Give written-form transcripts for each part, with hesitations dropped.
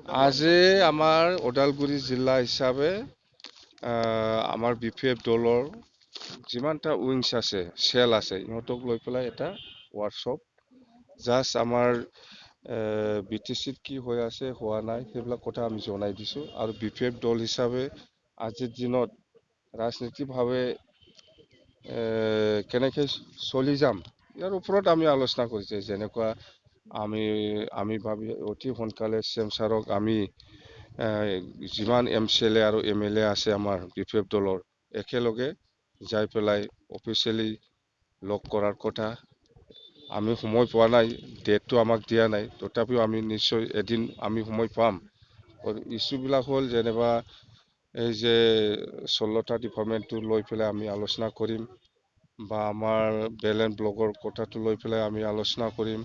আজি আমাৰ ওদালগুৰি জিলা হিচাপে আমাৰ BPF দলৰ যিমানটা উইংছ আছে, চেল আছে, ইহঁতক লৈ পেলাই এটা ৱৰ্কশ্বপ জাষ্ট আমাৰ BTCত কি হৈ আছে, হোৱা নাই, সেইবিলাক কথা আমি জনাই দিছোঁ। আৰু BPF দল হিচাপে আজিৰ দিনত ৰাজনীতিভাৱে কেনেকৈ চলি যাম, ইয়াৰ ওপৰত আমি আলোচনা কৰিছোঁ। যেনেকুৱা আমি ভাবি অতি সোনকালে CM ছাৰক আমি যিমান MCLA আৰু MLA আছে আমাৰ BPF দলৰ একেলগে যাই পেলাই অফিচিয়েলি লগ কৰাৰ কথা। আমি সময় পোৱা নাই, ডেটটো আমাক দিয়া নাই, তথাপিও আমি নিশ্চয় এদিন আমি সময় পাম। ইছ্যুবিলাক হ'ল যেনিবা এই যে 16টা ডিপাৰ্টমেণ্টটো লৈ পেলাই আমি আলোচনা কৰিম, বা আমাৰ বেলেঞ্চ ব্লকৰ কথাটো লৈ পেলাই আমি আলোচনা কৰিম,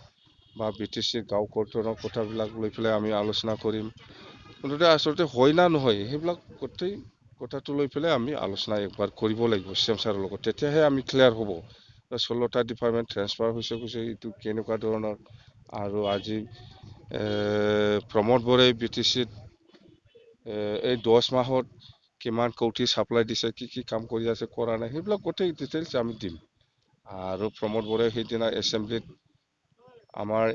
বা BTC গাঁও কৰ্তনৰ কথাবিলাক লৈ পেলাই আমি আলোচনা কৰিম। মুঠতে আচলতে হয় না নহয়, সেইবিলাক গোটেই কথাটো লৈ পেলাই আমি আলোচনা একবাৰ কৰিব লাগিব CM ছাৰৰ লগত, তেতিয়াহে আমি ক্লিয়াৰ হ'ব। 16টা ডিপাৰ্টমেণ্ট ট্ৰেন্সফাৰ হৈছে, এইটো কেনেকুৱা ধৰণৰ, আৰু আজি প্ৰমোদ বৰাই BTCত এই 10 মাহত কিমান কোটি ছাপ্লাই দিছে, কি কাম কৰি আছে, কৰা নাই, সেইবিলাক গোটেই ডিটেইলছ আমি দিম। আৰু প্ৰমোদ বৰাই সেইদিনা এছেম্বলিত আমাৰ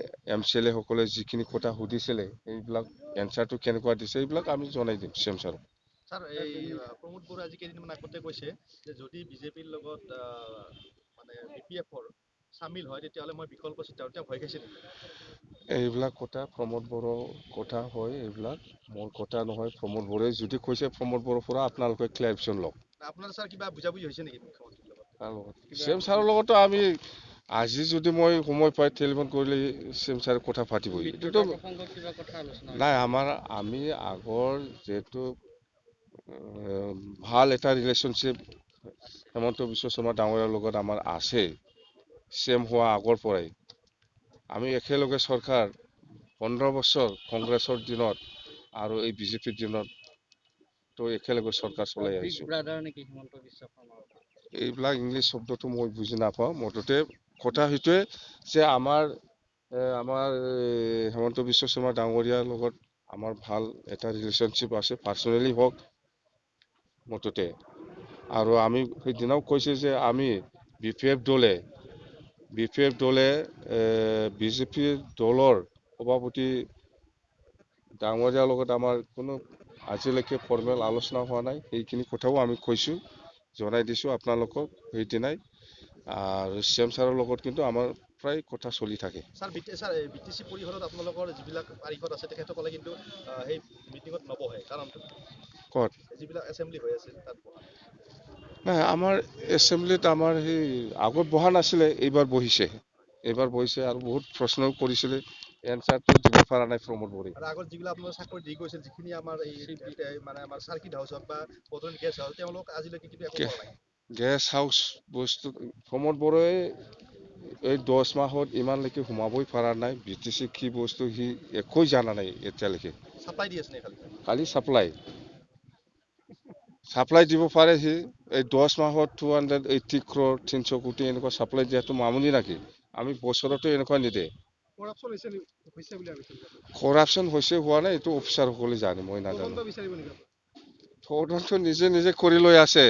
MCLA সকলে যিখিনি কথা সুধিছিলে, সেইবিলাক এনচাৰটো কেনেকুৱা দিছে, এইবিলাক আমি জনাই দিম CM ছাৰক। ছাৰ, এই প্ৰমোদ বড়ো আজি কেইদিনমান আগতে কৈছে যে যদি বিজেপিৰ লগত মানে BPFৰ চামিল হয়, তেতিয়াহ'লে মই বিকল্প চিট আৰু তেওঁ ভয় খাইছে নেকি? এইবিলাক কথা প্ৰমোদ বড়োৰ কথা হয়, এইবিলাক মোৰ কথা নহয়। প্ৰমোদ বড়োৱে যদি কৈছে, প্ৰমোদ বড়োৰ পৰা আপোনালোকে ক্লিয়াৰিফিকেশ্যন লওক। আপোনাৰ ছাৰ কিবা বুজাবুজি হৈছে নেকি মুখ্যমন্ত্ৰীৰ লগত? CM ছাৰৰ লগতো আমি আজি যদি মই সময় পাই টেলিফোন কৰিলে CM ছাৰে কথা পাতিবই। এইটোতো নাই, আমি আগৰ যিহেতু ভাল এটা ৰিলেশ্যনশ্বিপ হেমন্ত বিশ্ব শৰ্মা ডাঙৰীয়াৰ লগত আমাৰ আছে, CM হোৱা আগৰ পৰাই আমি একেলগে চৰকাৰ 15 বছৰ কংগ্ৰেছৰ দিনত আৰু এই BJPৰ দিনত তো একেলগে চৰকাৰ চলাই আহিছোঁ। এইবিলাক ইংলিছ শব্দটো মই বুজি নাপাওঁ। মুঠতে কথা সেইটোৱে যে আমাৰ হেমন্ত বিশ্ব শৰ্মা ডাঙৰীয়াৰ লগত আমাৰ ভাল এটা ৰিলেশ্যনশ্বিপ আছে, পাৰ্চনেলি হওক মুঠতে। আৰু আমি সেইদিনাও কৈছোঁ যে আমি BPF দলে BJP দলৰ সভাপতি ডাঙৰীয়াৰ লগত আমাৰ কোনো আজিলৈকে ফৰ্মেল আলোচনা হোৱা নাই। সেইখিনি কথাও আমি কৈছোঁ, জনাই দিছোঁ আপোনালোকক সেইদিনাই। আৰু CM ছাৰৰ লগত কিন্তু আমাৰ প্ৰায় কথা চলি থাকে। ছাৰ, BTC পৰিষদত আপোনালোকৰ যিবিলাক পাৰিষদ আছে, তেখেতসকলে কিন্তু সেই মিটিঙত নবহে, কাৰণটো ক'ত? যিবিলাক এছেম্বলি হৈ আছিল তাত বহা নাই, আমাৰ এছেম্বলিত আমাৰ সেই আগত বহা নাছিলে, এইবাৰ বহিছে আৰু বহুত প্ৰশ্নও কৰিছিলে, এনচাৰটো দিব পৰা নাই প্ৰমোদ বড়োৱে। আৰু আগত যিবিলাক আপোনালোকে চাকৰি দি গৈছিল, যিখিনি আমাৰ এই মানে আমাৰ চাৰ্কিট হাউচ হওক বা বদন গেছ হাউচ, তেওঁলোক আজিলৈকে কিন্তু একো কৰা নাই। গেছ হাউচ বস্তু প্ৰমোদ বড়োৱে এই 10 মাহত ইমানলৈকে সোমাবই পৰা নাই। BTC কি বস্তু সি একোই জানা নাই এতিয়ালৈকে। চাপ্লাই দি আছে নে খালি চাপ্লাই দিব পাৰে সি। এই 10 মাহত 280 crore 300 কোটি এনেকুৱা চাপ্লাই দিয়াটো মামুলি নেকি? আমি বছৰতো এনেকুৱা নিদিয়ে। কৰাপশ্যন হৈছে হোৱা নাই, এইটো অফিচাৰসকলে জানে, মই নাজানো। তদন্ত নিজে কৰি লৈ আছে।